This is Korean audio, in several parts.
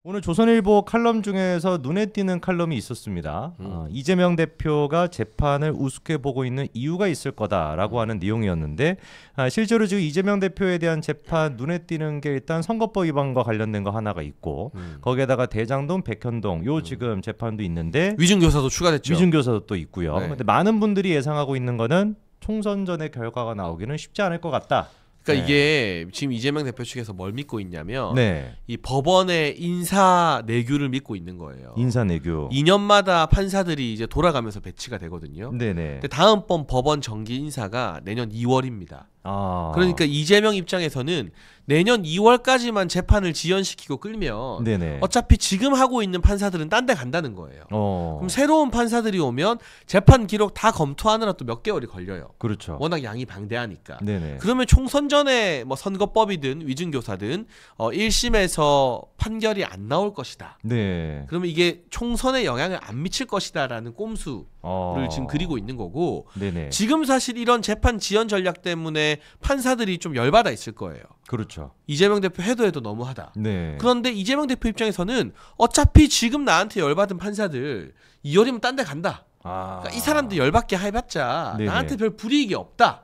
오늘 조선일보 칼럼 중에서 눈에 띄는 칼럼이 있었습니다. 이재명 대표가 재판을 우습게 보고 있는 이유가 있을 거다라고 하는 내용이었는데 실제로 지금 이재명 대표에 대한 재판 눈에 띄는 게 일단 선거법 위반과 관련된 거 하나가 있고 거기에다가 대장동, 백현동 요 지금 재판도 있는데 위증교사도 추가됐죠. 위증교사도 또 있고요. 네. 근데 많은 분들이 예상하고 있는 거는 총선 전의 결과가 나오기는 쉽지 않을 것 같다. 그러니까 이게 지금 이재명 대표 측에서 뭘 믿고 있냐면 네. 이 법원의 인사 내규를 믿고 있는 거예요. 인사내교. 2년마다 판사들이 이제 돌아가면서 배치가 되거든요. 네네. 근데 다음번 법원 정기 인사가 내년 2월입니다. 아. 그러니까 이재명 입장에서는 내년 2월까지만 재판을 지연시키고 끌면 네네. 어차피 지금 하고 있는 판사들은 딴 데 간다는 거예요. 그럼 그럼 새로운 판사들이 오면 재판 기록 다 검토하느라 또 몇 개월이 걸려요. 그렇죠. 워낙 양이 방대하니까. 네네. 그러면 총선 전에 뭐 선거법이든 위증교사든 1심에서 판결이 안 나올 것이다. 네. 그러면 이게 총선에 영향을 안 미칠 것이다라는 꼼수를 지금 그리고 있는 거고 네네. 지금 사실 이런 재판 지연 전략 때문에 판사들이 좀 열받아 있을 거예요. 그렇죠. 이재명 대표 해도 너무하다. 네. 그런데 이재명 대표 입장에서는 어차피 지금 나한테 열받은 판사들 2월이면 딴 데 간다. 그러니까 이 사람들 열받게 해봤자 네네. 나한테 별 불이익이 없다.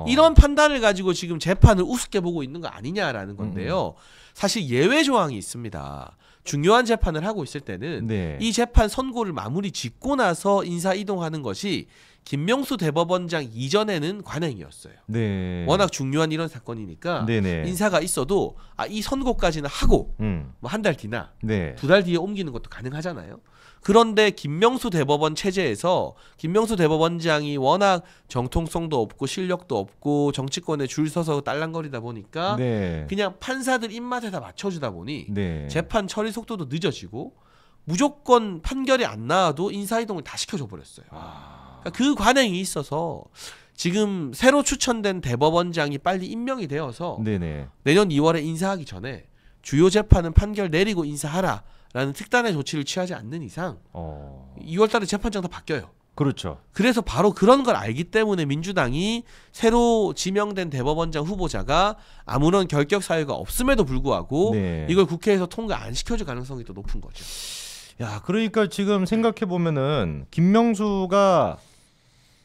이런 판단을 가지고 지금 재판을 우습게 보고 있는 거 아니냐라는 건데요. 사실 예외 조항이 있습니다. 중요한 재판을 하고 있을 때는 네. 이 재판 선고를 마무리 짓고 나서 인사 이동하는 것이 김명수 대법원장 이전에는 관행이었어요. 네. 워낙 중요한 이런 사건이니까 네네. 인사가 있어도 이 선고까지는 하고 뭐 한 달 뒤나 네. 2달 뒤에 옮기는 것도 가능하잖아요. 그런데 김명수 대법원 체제에서 김명수 대법원장이 워낙 정통성도 없고 실력도 없고 정치권에 줄 서서 딸랑거리다 보니까 네. 그냥 판사들 입맛에 다 맞춰주다 보니 네. 재판 처리 속도도 늦어지고 무조건 판결이 안 나와도 인사이동을 다 시켜줘 버렸어요. 그러니까 그 관행이 있어서 지금 새로 추천된 대법원장이 빨리 임명이 되어서 네네. 내년 2월에 인사하기 전에 주요 재판은 판결 내리고 인사하라 라는 특단의 조치를 취하지 않는 이상 2월달에 재판장 다 바뀌어요. 그렇죠. 그래서 바로 그런 걸 알기 때문에 민주당이 새로 지명된 대법원장 후보자가 아무런 결격 사유가 없음에도 불구하고 네. 이걸 국회에서 통과 안 시켜줄 가능성이 또 높은 거죠. 야, 그러니까 지금 생각해 보면은 김명수가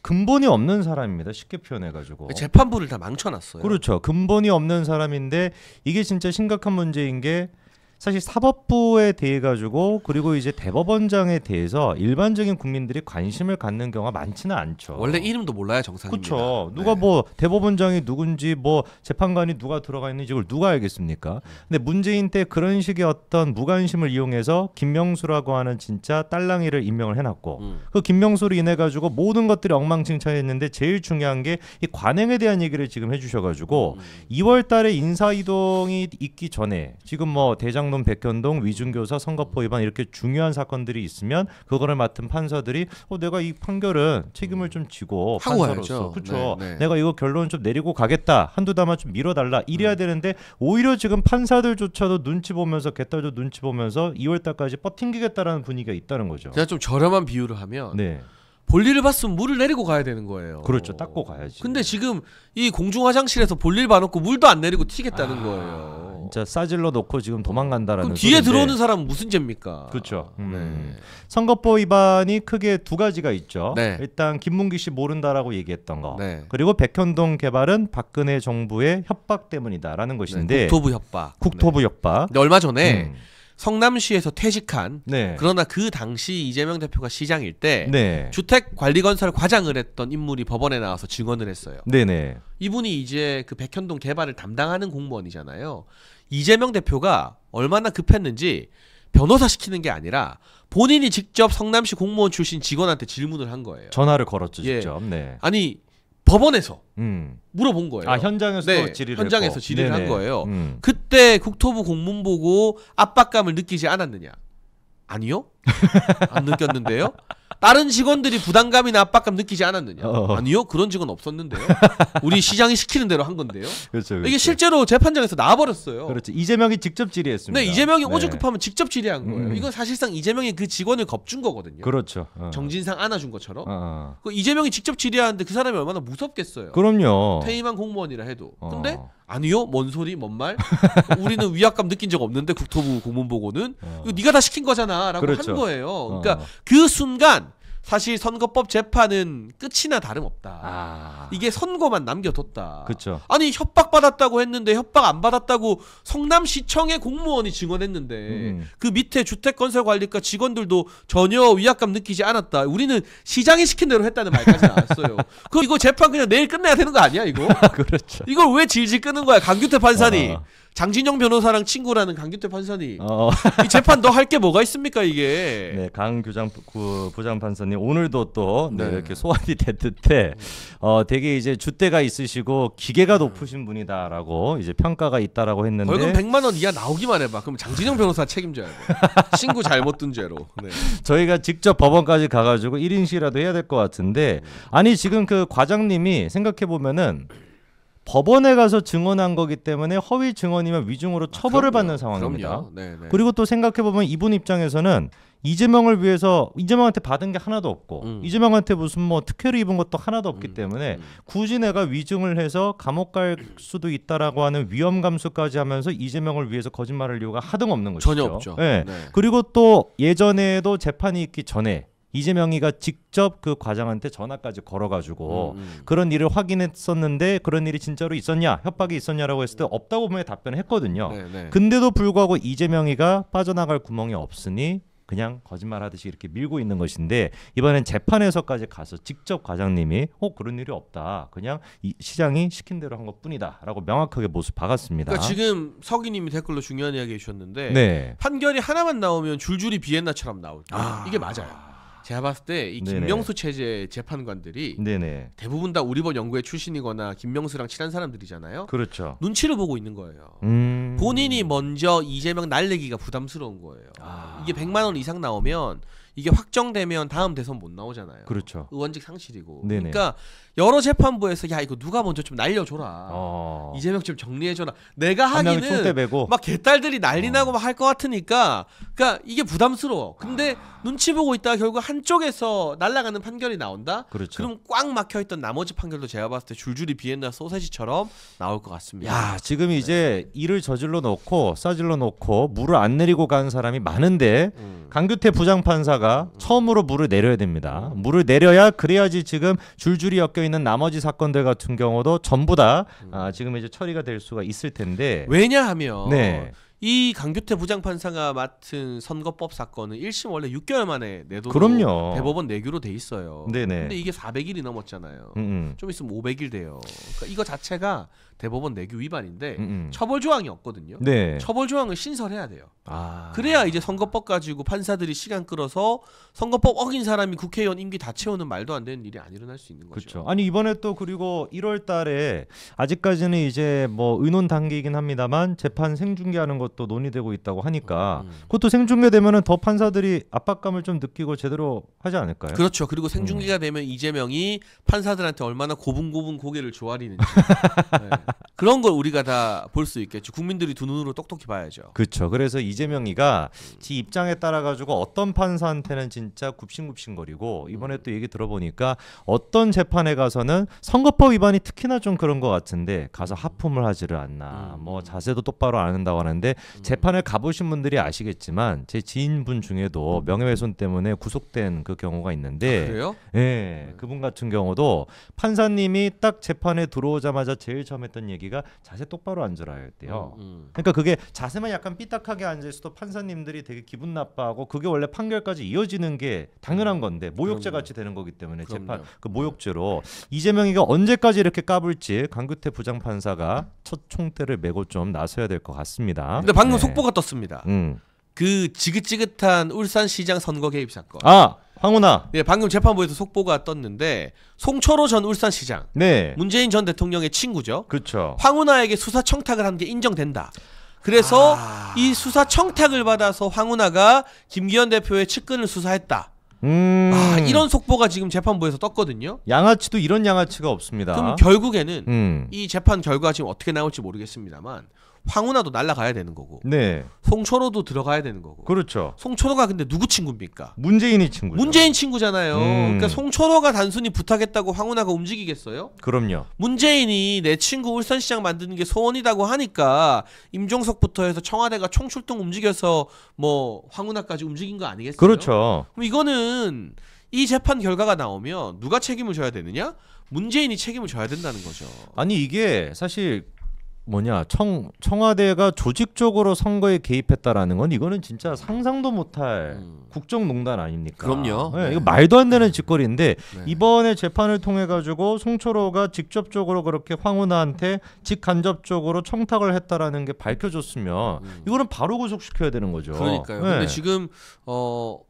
근본이 없는 사람입니다. 쉽게 표현해가지고. 재판부를 다 망쳐놨어요. 그렇죠. 근본이 없는 사람인데 이게 진짜 심각한 문제인 게 사실 사법부에 대해 가지고 그리고 이제 대법원장에 대해서 일반적인 국민들이 관심을 갖는 경우가 많지는 않죠. 원래 이름도 몰라요, 정상입니다. 그렇죠. 누가 뭐 대법원장이 누군지 뭐 재판관이 누가 들어가 있는지 이걸 누가 알겠습니까? 근데 문재인 때 그런 식의 어떤 무관심을 이용해서 김명수라고 하는 진짜 딸랑이를 임명을 해놨고 그 김명수로 인해 가지고 모든 것들이 엉망진창했는데 제일 중요한 게 이 관행에 대한 얘기를 지금 해주셔가지고 2월달에 인사 이동이 있기 전에 지금 뭐 대장동, 백현동, 위증교사, 선거법 위반 이렇게 중요한 사건들이 있으면 그거를 맡은 판사들이 내가 이 판결은 책임을 좀 지고 하고 판사로서 가야죠. 그렇죠. 네, 네. 내가 이거 결론 좀 내리고 가겠다. 한두 달만 좀 미뤄달라. 이래야 되는데 오히려 지금 판사들조차도 눈치 보면서 개딸도 눈치 보면서 2월달까지 버팅기겠다라는 분위기가 있다는 거죠. 제가 좀 저렴한 비유를 하면 네, 볼일을 봤으면 물을 내리고 가야 되는 거예요. 그렇죠. 닦고 가야지. 근데 지금 이 공중 화장실에서 볼일 봐놓고 물도 안 내리고 튀겠다는 거예요. 진짜 싸질러 놓고 지금 도망간다라는. 그럼 뒤에 소리인데. 들어오는 사람은 무슨 죄입니까? 그렇죠. 네. 선거법 위반이 크게 두 가지가 있죠. 네. 일단 김문기 씨 모른다라고 얘기했던 거. 네. 그리고 백현동 개발은 박근혜 정부의 협박 때문이다라는 것인데. 네, 국토부 협박. 국토부 협박. 근데 얼마 전에 음. 성남시에서 퇴직한 네. 그러나 그 당시 이재명 대표가 시장일 때 네. 주택관리건설 과장을 했던 인물이 법원에 나와서 증언을 했어요. 네네. 이분이 이제 그 백현동 개발을 담당하는 공무원이잖아요. 이재명 대표가 얼마나 급했는지 변호사 시키는 게 아니라 본인이 직접 성남시 공무원 출신 직원한테 질문을 한 거예요. 전화를 걸었죠, 예. 직접. 네. 아니 법원에서 음. 물어본 거예요. 아, 현장에서 네, 질의를 현장에서 했고. 질의를 네네. 한 거예요. 음. 그때 국토부 공문 보고 압박감을 느끼지 않았느냐? 아니요? 안 느꼈는데요? 다른 직원들이 부담감이나 압박감 느끼지 않았느냐? 아니요, 그런 직원 없었는데요. 우리 시장이 시키는 대로 한 건데요. 그렇죠. 이게 실제로 재판장에서 나와버렸어요. 그렇죠. 이재명이 직접 질의했습니다. 네, 이재명이 오죽 급하면 직접 질의한 거예요. 이건 사실상 이재명이 그 직원을 겁준 거거든요. 그렇죠. 정진상 안아준 것처럼. 그 이재명이 직접 질의하는데 그 사람이 얼마나 무섭겠어요. 그럼요. 퇴임한 공무원이라 해도. 근데 아니요, 뭔 소리, 뭔 말? 우리는 위압감 느낀 적 없는데 국토부 고문보고는 이거 네가 다 시킨 거잖아라고 그렇죠. 한 거예요. 그러니까 그 순간 사실 선거법 재판은 끝이나 다름없다. 이게 선고만 남겨뒀다. 그렇죠. 아니 협박받았다고 했는데 협박 안 받았다고 성남시청의 공무원이 증언했는데 그 밑에 주택건설관리과 직원들도 전혀 위압감 느끼지 않았다. 우리는 시장이 시킨 대로 했다는 말까지 나왔어요. 이거 재판 그냥 내일 끝내야 되는 거 아니야 이거? 그렇죠. 이걸 왜 질질 끄는 거야 강규태 판사니. 장진영 변호사랑 친구라는 강규태 판사님. 이 재판 더 할 게 뭐가 있습니까 이게. 네, 부장 판사님 오늘도 또 네, 이렇게 소환이 됐듯해 되게 이제 줏대가 있으시고 기계가 높으신 분이다라고 이제 평가가 있다라고 했는데 벌금 100만 원 이하 나오기만 해봐. 그럼 장진영 변호사 책임져야 돼. 친구 잘못 둔 죄로. 네. 저희가 직접 법원까지 가가지고 1인시라도 해야 될 것 같은데 아니 지금 그 과장님이 생각해 보면은. 법원에 가서 증언한 거기 때문에 허위 증언이면 위증으로 처벌을 받는 상황입니다. 그리고 또 생각해보면 이분 입장에서는 이재명을 위해서 이재명한테 받은 게 하나도 없고 이재명한테 무슨 뭐 특혜를 입은 것도 하나도 없기 때문에 굳이 내가 위증을 해서 감옥 갈 수도 있다라고 하는 위험 감수까지 하면서 이재명을 위해서 거짓말할 이유가 하등없는 것이죠. 전혀 없죠. 네. 그리고 또 예전에도 재판이 있기 전에 이재명이가 직접 그 과장한테 전화까지 걸어가지고 그런 일을 확인했었는데 그런 일이 진짜로 있었냐 협박이 있었냐라고 했을 때 없다고 분명히 답변을 했거든요. 근데도 불구하고 이재명이가 빠져나갈 구멍이 없으니 그냥 거짓말하듯이 이렇게 밀고 있는 것인데 이번엔 재판에서까지 가서 직접 과장님이 그런 일이 없다. 그냥 이 시장이 시킨 대로 한 것뿐이다. 라고 명확하게 모습 박았습니다. 그러니까 지금 서기님이 댓글로 중요한 이야기 해주셨는데 판결이 하나만 나오면 줄줄이 비엔나처럼 나올 때 이게 맞아요. 제가 봤을 때 이 김명수 체제 재판관들이 대부분 다 우리법 연구회 출신이거나 김명수랑 친한 사람들이잖아요. 그렇죠. 눈치를 보고 있는 거예요. 본인이 먼저 이재명 날리기가 부담스러운 거예요. 이게 100만 원 이상 나오면 이게 확정되면 다음 대선 못 나오잖아요. 그렇죠. 의원직 상실이고. 그러니까 여러 재판부에서 야 이거 누가 먼저 좀 날려줘라. 이재명 좀 정리해줘라. 내가 하기는 막 개딸들이 난리나고 막 할 것 같으니까 그러니까 이게 부담스러워. 근데 눈치 보고 있다가 결국 한쪽에서 날아가는 판결이 나온다. 그럼 꽉 막혀있던 나머지 판결도 제가 봤을 때 줄줄이 비엔나 소세지처럼 나올 것 같습니다. 야 지금 이제 일을 저질러 놓고 싸질러 놓고 물을 안 내리고 가는 사람이 많은데 강규태 부장판사가 처음으로 물을 내려야 됩니다. 물을 내려야 그래야지 지금 줄줄이 엮여 있는 나머지 사건들 같은 경우도 전부 다 지금 이제 처리가 될 수가 있을 텐데 왜냐하면 이 강규태 부장판사가 맡은 선거법 사건은 1심 원래 6개월 만에 내도록 대법원 내규로 돼 있어요. 근데 이게 400일이 넘었잖아요. 좀 있으면 500일 돼요. 그러니까 이거 자체가 대법원 내규 위반인데 처벌 조항이 없거든요. 처벌 조항을 신설해야 돼요. 그래야 이제 선거법 가지고 판사들이 시간 끌어서 선거법 어긴 사람이 국회의원 임기 다 채우는 말도 안 되는 일이 안 일어날 수 있는 거죠. 그렇죠. 아니 이번에 또 그리고 1월 달에 아직까지는 이제 뭐 의논 단계이긴 합니다만 재판 생중계하는 것도 논의되고 있다고 하니까 그것도 생중계되면은 더 판사들이 압박감을 좀 느끼고 제대로 하지 않을까요? 그렇죠. 그리고 생중계가 되면 이재명이 판사들한테 얼마나 고분고분 고개를 조아리는지 그런 걸 우리가 다 볼 수 있겠죠. 국민들이 두 눈으로 똑똑히 봐야죠. 그렇죠. 그래서 이재명이가 지 입장에 따라 가지고 어떤 판사한테는 진짜 굽신굽신거리고 이번에 또 얘기 들어보니까 어떤 재판에 가서는 선거법 위반이 특히나 좀 그런 것 같은데 가서 하품을 하지를 않나 뭐 자세도 똑바로 안 한다고 하는데 재판을 가보신 분들이 아시겠지만 제 지인분 중에도 명예훼손 때문에 구속된 그 경우가 있는데 그래요? 네, 그분 같은 경우도 판사님이 딱 재판에 들어오자마자 제일 처음 했던 얘기가 자세 똑바로 앉으라 했대요. 그러니까 그게 자세만 약간 삐딱하게 앉아 있어도 판사님들이 되게 기분 나빠하고 그게 원래 판결까지 이어지는 게 당연한 건데 모욕죄 같이 되는 거기 때문에 재판 그 모욕죄로 이재명이가 언제까지 이렇게 까불지 강규태 부장판사가 첫 총대를 메고 좀 나서야 될 것 같습니다. 근데 방금 속보가 떴습니다. 그 지긋지긋한 울산시장 선거 개입 사건. 황운하. 네, 방금 재판부에서 속보가 떴는데 송철호 전 울산시장. 문재인 전 대통령의 친구죠. 그렇죠. 황운하에게 수사 청탁을 한 게 인정된다. 그래서 이 수사 청탁을 받아서 황운하가 김기현 대표의 측근을 수사했다. 이런 속보가 지금 재판부에서 떴거든요. 양아치도 이런 양아치가 없습니다. 그럼 결국에는 이 재판 결과가 지금 어떻게 나올지 모르겠습니다만 황운하도 날아가야 되는 거고 네. 송철호도 들어가야 되는 거고. 그렇죠. 송철호가 근데 누구 친구입니까? 문재인이 친구죠. 문재인 친구잖아요. 그러니까 송철호가 단순히 부탁했다고 황운하가 움직이겠어요? 그럼요. 문재인이 내 친구 울산시장 만드는 게 소원이라고 하니까 임종석부터 해서 청와대가 총출동 움직여서 뭐 황운하까지 움직인 거 아니겠어요? 그렇죠. 그럼 이거는 이 재판 결과가 나오면 누가 책임을 져야 되느냐? 문재인이 책임을 져야 된다는 거죠. 아니 이게 사실 청와대가 조직적으로 선거에 개입했다라는 건 이거는 진짜 상상도 못할 국정농단 아닙니까? 그럼요. 네, 이거 말도 안 되는 짓거리인데 네. 이번에 재판을 통해 가지고 송철호가 직접적으로 그렇게 황운하한테 직간접적으로 청탁을 했다라는 게 밝혀졌으면 이거는 바로 구속시켜야 되는 거죠. 그러니까요. 네. 근데 지금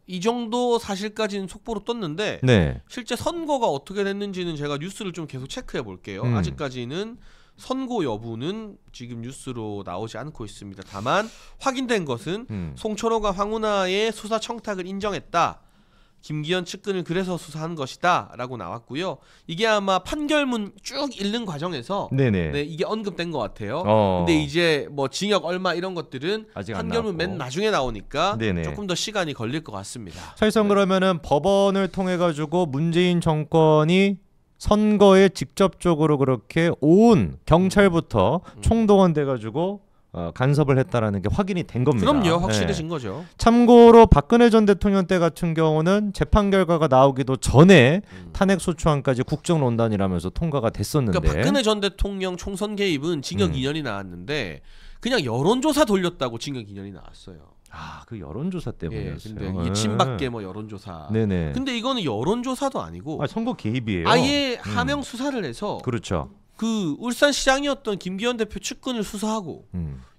이 정도 사실까지는 속보로 떴는데 네. 실제 선거가 어떻게 됐는지는 제가 뉴스를 좀 계속 체크해 볼게요. 아직까지는 선고 여부는 지금 뉴스로 나오지 않고 있습니다. 다만 확인된 것은 송철호가 황운하의 수사 청탁을 인정했다. 김기현 측근을 그래서 수사한 것이다 라고 나왔고요. 이게 아마 판결문 쭉 읽는 과정에서 네네. 네, 이게 언급된 것 같아요. 어. 근데 이제 뭐 징역 얼마 이런 것들은 아직 안 판결문 나왔고. 맨 나중에 나오니까 네네. 조금 더 시간이 걸릴 것 같습니다. 사실상 그러면은 법원을 통해 가지고 문재인 정권이 선거에 직접적으로 그렇게 온 경찰부터 총동원돼 가지고 간섭을 했다라는 게 확인이 된 겁니다. 그럼요. 확실해진 거죠. 참고로 박근혜 전 대통령 때 같은 경우는 재판 결과가 나오기도 전에 탄핵 소추안까지 국정농단이라면서 통과가 됐었는데 그러니까 박근혜 전 대통령 총선 개입은 징역 2년이 나왔는데 그냥 여론조사 돌렸다고 징역 2년이 나왔어요. 그 여론조사 때문이었어요. 근데 친박계 뭐 여론조사. 네네. 근데 이거는 여론조사도 아니고 선거 개입이에요. 아예 하명 수사를 해서 그렇죠. 그 울산시장이었던 김기현 대표 측근을 수사하고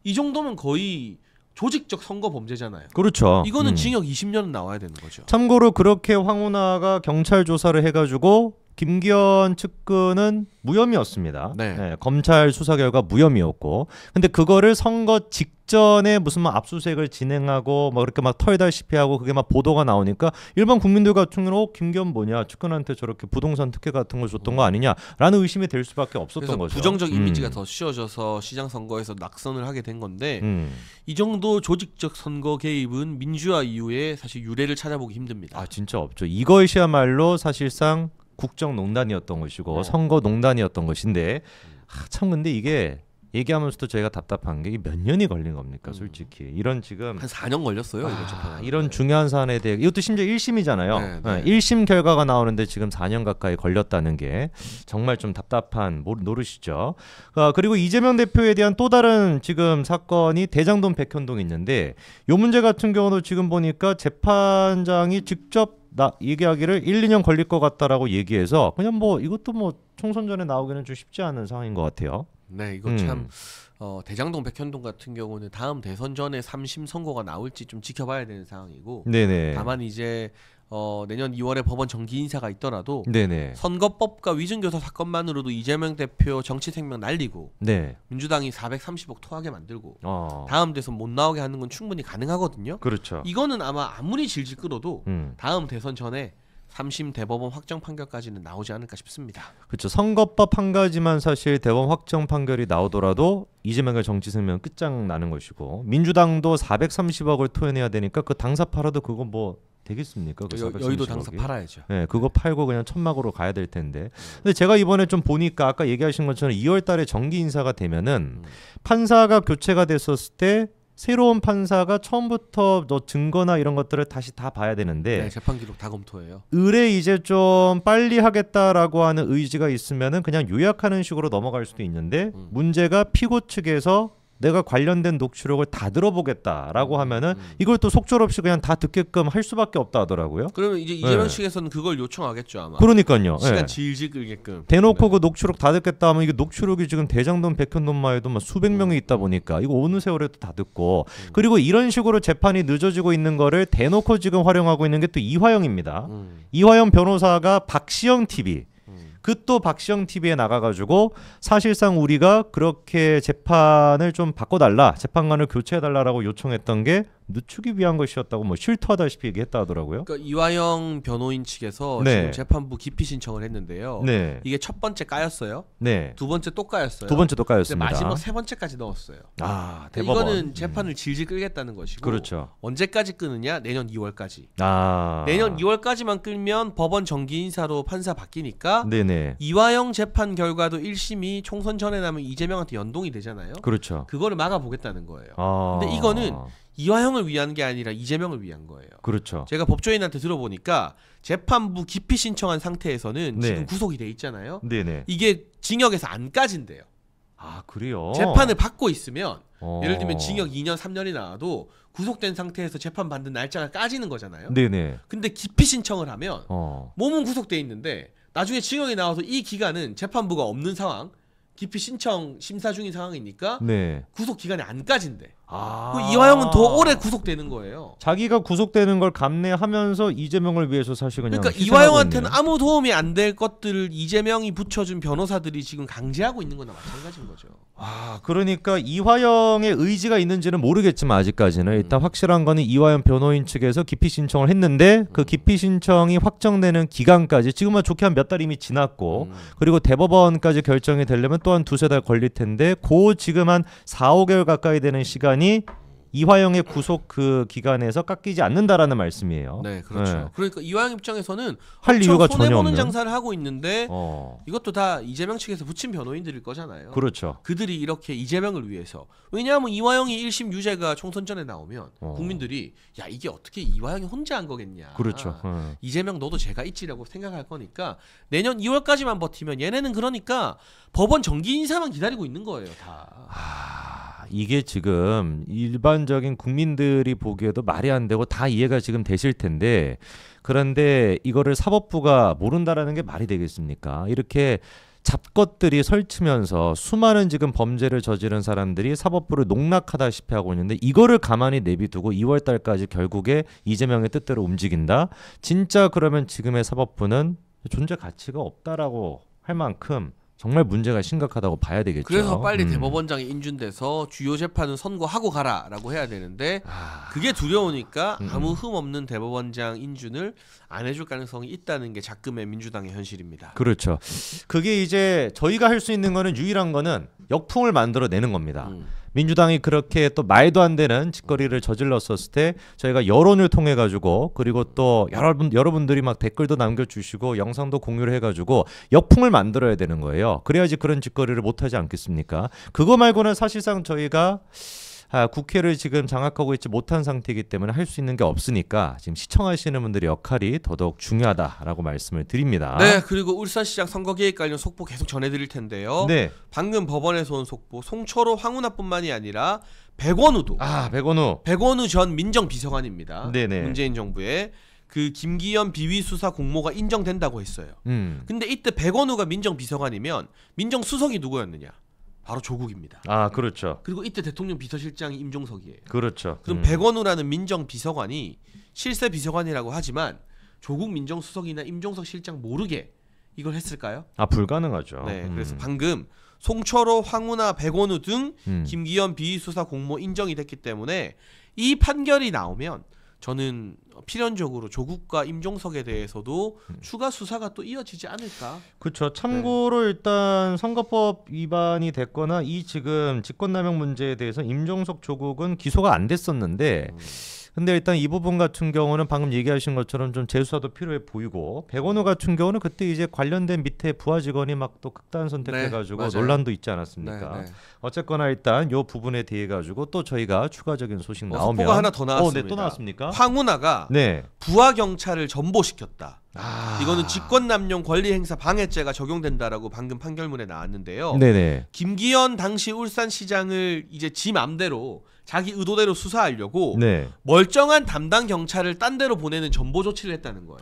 이 정도면 거의 조직적 선거 범죄잖아요. 그렇죠. 이거는 징역 20년은 나와야 되는 거죠. 참고로 그렇게 황운하가 경찰 조사를 해가지고 김기현 측근은 무혐의였습니다. 네. 검찰 수사 결과 무혐의였고, 근데 그거를 선거 직전에 무슨 막 압수수색을 진행하고 막 그렇게 막 털다시피 하고 그게 막 보도가 나오니까 일반 국민들 같은 경우는 김기현 뭐냐 측근한테 저렇게 부동산 특혜 같은 걸 줬던 거 아니냐라는 의심이 될 수밖에 없었던 그래서 거죠. 부정적 이미지가 더 씌워져서 시장 선거에서 낙선을 하게 된 건데 이 정도 조직적 선거 개입은 민주화 이후에 사실 유례를 찾아보기 힘듭니다. 진짜 없죠. 이것이야말로 사실상 국정농단이었던 것이고 선거농단이었던 것인데 참 근데 이게 얘기하면서도 저희가 답답한 게 몇 년이 걸린 겁니까 솔직히 이런 지금 한 4년 걸렸어요. 이거 재판. 이런 중요한 사안에 대해 이것도 심지어 1심이잖아요. 네. 1심 결과가 나오는데 지금 4년 가까이 걸렸다는 게 정말 좀 답답한 노릇이죠. 그리고 이재명 대표에 대한 또 다른 지금 사건이 대장동 백현동이 있는데 이 문제 같은 경우도 지금 보니까 재판장이 직접 얘기하기를 1, 2년 걸릴 것 같다라고 얘기해서 그냥 뭐 이것도 뭐 총선 전에 나오기는 좀 쉽지 않은 상황인 것 같아요. 네, 이거 참 대장동 백현동 같은 경우는 다음 대선 전에 3심 선고가 나올지 좀 지켜봐야 되는 상황이고 네네. 다만 이제 내년 2월에 법원 정기 인사가 있더라도 네네. 선거법과 위증교사 사건만으로도 이재명 대표 정치 생명 날리고 네. 민주당이 430억 토하게 만들고 어. 다음 대선 못 나오게 하는 건 충분히 가능하거든요. 그렇죠. 이거는 아마 아무리 질질 끌어도 다음 대선 전에 3심 대법원 확정 판결까지는 나오지 않을까 싶습니다. 그렇죠. 선거법 한 가지만 사실 대법원 확정 판결이 나오더라도 이재명의 정치 생명 끝장나는 것이고 민주당도 430억을 토해내야 되니까 그 당사 팔아도 그거 뭐 되겠습니까? 그 여의도 당사 430억이? 팔아야죠. 네, 그거 팔고 그냥 천막으로 가야 될 텐데. 근데 제가 이번에 좀 보니까 아까 얘기하신 것처럼 2월 달에 정기 인사가 되면은 판사가 교체가 됐었을 때 새로운 판사가 처음부터 증거나 이런 것들을 다시 다 봐야 되는데 네, 재판 기록 다 검토해요. 을에 이제 좀 빨리 하겠다라고 하는 의지가 있으면은 그냥 요약하는 식으로 넘어갈 수도 있는데 문제가 피고 측에서 내가 관련된 녹취록을 다 들어보겠다라고 하면은 이걸 또 속절없이 그냥 다 듣게끔 할 수밖에 없다 하더라고요. 그러면 이제 이재명 측에서는 그걸 요청하겠죠 아마. 그러니까요. 시간 질질 끌게끔. 대놓고 그 녹취록 다 듣겠다 하면 이게 녹취록이 지금 대장동 백현동만 해도 막 수백 명이 있다 보니까 이거 어느 세월에도 다 듣고 그리고 이런 식으로 재판이 늦어지고 있는 거를 대놓고 지금 활용하고 있는 게 또 이화영입니다. 이화영 변호사가 박시영 TV 그 또 박시영 TV에 나가가지고 사실상 우리가 그렇게 재판을 좀 바꿔달라, 재판관을 교체해달라라고 요청했던 게 늦추기 위한 것이었다고 뭐 실토하다시피 얘기했다 하더라고요. 그러니까 이화영 변호인 측에서 네. 지금 재판부 기피 신청을 했는데요. 네, 이게 첫 번째 까였어요. 네, 두 번째 또 까였어요. 두 번째도 근데 까였습니다. 마지막 세 번째까지 넣었어요. 아, 그러니까 대법원. 이거는 재판을 질질 끌겠다는 것이고 그렇죠. 언제까지 끄느냐? 내년 2월까지. 아, 내년 2월까지만 끌면 법원 정기 인사로 판사 바뀌니까 네네, 이화영 재판 결과도 1심이 총선 전에 나면 이재명한테 연동이 되잖아요. 그렇죠. 그거를 막아보겠다는 거예요. 아, 근데 이거는 이화영을 위한 게 아니라 이재명을 위한 거예요. 그렇죠. 제가 법조인한테 들어보니까 재판부 기피 신청한 상태에서는 네. 지금 구속이 돼 있잖아요. 네네. 이게 징역에서 안 까진대요. 아, 그래요. 재판을 받고 있으면 어. 예를 들면 징역 2년 3년이 나와도 구속된 상태에서 재판 받는 날짜가 까지는 거잖아요. 네네. 근데 기피 신청을 하면 어. 몸은 구속돼 있는데 나중에 징역이 나와서 이 기간은 재판부가 없는 상황, 기피 신청 심사 중인 상황이니까 네. 구속 기간이 안 까진대. 아. 그 이화영은 더 오래 구속되는 거예요. 자기가 구속되는 걸 감내하면서 이재명을 위해서 사실 그냥 그러니까 희생하고 이화영한테는 있네요. 아무 도움이 안 될 것들을 이재명이 붙여준 변호사들이 지금 강제하고 있는 거나 마찬가지인 거죠. 아, 그러니까 이화영의 의지가 있는지는 모르겠지만 아직까지는 일단 확실한 거는 이화영 변호인 측에서 기피 신청을 했는데 그 기피 신청이 확정되는 기간까지 지금은 좋게 한 몇 달 이미 지났고 그리고 대법원까지 결정이 되려면 또한 두세 달 걸릴 텐데 그 지금 한 4, 5개월 가까이 되는 시간이 이화영의 구속 그 기간에서 깎이지 않는다라는 말씀이에요. 네, 그렇죠. 네. 그러니까 이화영 입장에서는 할 이유가 손해 전혀 보는 없는. 장사를 하고 있는데 어. 이것도 다 이재명 측에서 붙인 변호인들일 거잖아요. 그렇죠. 그들이 이렇게 이재명을 위해서 왜냐하면 이화영이 1심 유죄가 총선 전에 나오면 국민들이 야 이게 어떻게 이화영이 혼자 한 거겠냐. 그렇죠. 이재명 너도 죄가 있지라고 생각할 거니까 내년 2월까지만 버티면 얘네는 그러니까 법원 정기 인사만 기다리고 있는 거예요 다. 이게 지금 일반적인 국민들이 보기에도 말이 안 되고 다 이해가 지금 되실 텐데 그런데 이거를 사법부가 모른다라는 게 말이 되겠습니까? 이렇게 잡것들이 설치면서 수많은 지금 범죄를 저지른 사람들이 사법부를 농락하다시피 하고 있는데 이거를 가만히 내비두고 2월 달까지 결국에 이재명의 뜻대로 움직인다? 진짜 그러면 지금의 사법부는 존재 가치가 없다라고 할 만큼 정말 문제가 심각하다고 봐야 되겠죠. 그래서 빨리 대법원장이 인준돼서 주요 재판은 선고하고 가라라고 해야 되는데 그게 두려우니까 아무 흠 없는 대법원장 인준을 안 해줄 가능성이 있다는 게 작금의 민주당의 현실입니다. 그렇죠. 그게 이제 저희가 할 수 있는 거는 유일한 거는 역풍을 만들어내는 겁니다. 민주당이 그렇게 또 말도 안 되는 짓거리를 저질렀었을 때 저희가 여론을 통해 가지고 그리고 또 여러분들이 막 댓글도 남겨주시고 영상도 공유를 해가지고 역풍을 만들어야 되는 거예요. 그래야지 그런 짓거리를 못하지 않겠습니까? 그거 말고는 사실상 저희가 국회를 지금 장악하고 있지 못한 상태이기 때문에 할 수 있는 게 없으니까 지금 시청하시는 분들의 역할이 더더욱 중요하다라고 말씀을 드립니다. 네, 그리고 울산시장 선거 개입 관련 속보 계속 전해드릴 텐데요. 네. 방금 법원에서 온 속보, 송철호 황운하뿐만이 아니라 백원우도. 백원우 전 민정비서관입니다. 네네. 문재인 정부의 그 김기현 비위 수사 공모가 인정된다고 했어요. 근데 이때 백원우가 민정비서관이면 민정수석이 누구였느냐? 바로 조국입니다. 아, 그렇죠. 그리고 이때 대통령 비서실장이 임종석이에요. 그렇죠. 그럼 백원우라는 민정비서관이 실세 비서관이라고 하지만 조국 민정수석이나 임종석 실장 모르게 이걸 했을까요? 아, 불가능하죠. 네, 그래서 방금 송철호, 황운하, 백원우 등 김기현 비위수사 공모 인정이 됐기 때문에 이 판결이 나오면 저는 필연적으로 조국과 임종석에 대해서도 추가 수사가 또 이어지지 않을까. 그렇죠. 참고로 일단 선거법 위반이 됐거나 이 지금 직권남용 문제에 대해서 임종석 조국은 기소가 안 됐었는데 근데 일단 이 부분 같은 경우는 방금 얘기하신 것처럼 좀 재수사도 필요해 보이고 백원우 같은 경우는 그때 이제 관련된 밑에 부하 직원이 막 또 극단 선택해가지고 네, 논란도 있지 않았습니까? 네. 어쨌거나 일단 이 부분에 대해 가지고 또 저희가 추가적인 소식 나오면 속보가 하나 더 나왔습니다. 네, 또 나왔습니까? 황운하가 네. 부하 경찰을 전보시켰다. 이거는 직권남용 권리행사 방해죄가 적용된다라고 방금 판결문에 나왔는데요. 네네. 김기현 당시 울산시장을 이제 지 맘대로 자기 의도대로 수사하려고 네. 멀쩡한 담당 경찰을 딴 데로 보내는 전보 조치를 했다는 거예요.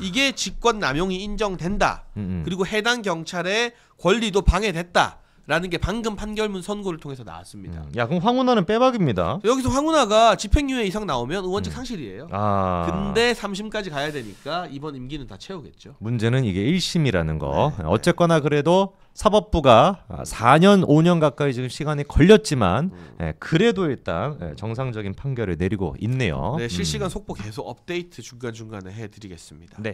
이게 직권남용이 인정된다. 그리고 해당 경찰의 권리도 방해됐다. 라는 게 방금 판결문 선고를 통해서 나왔습니다. 야, 그럼 황운하는 빼박입니다. 여기서 황운하가 집행유예 이상 나오면 의원직 상실이에요. 아. 근데 3심까지 가야 되니까 이번 임기는 다 채우겠죠. 문제는 이게 1심이라는 거. 어쨌거나 그래도 사법부가 4년, 5년 가까이 지금 시간이 걸렸지만 그래도 일단 정상적인 판결을 내리고 있네요. 네, 실시간 속보 계속 업데이트 중간중간에 해드리겠습니다. 네.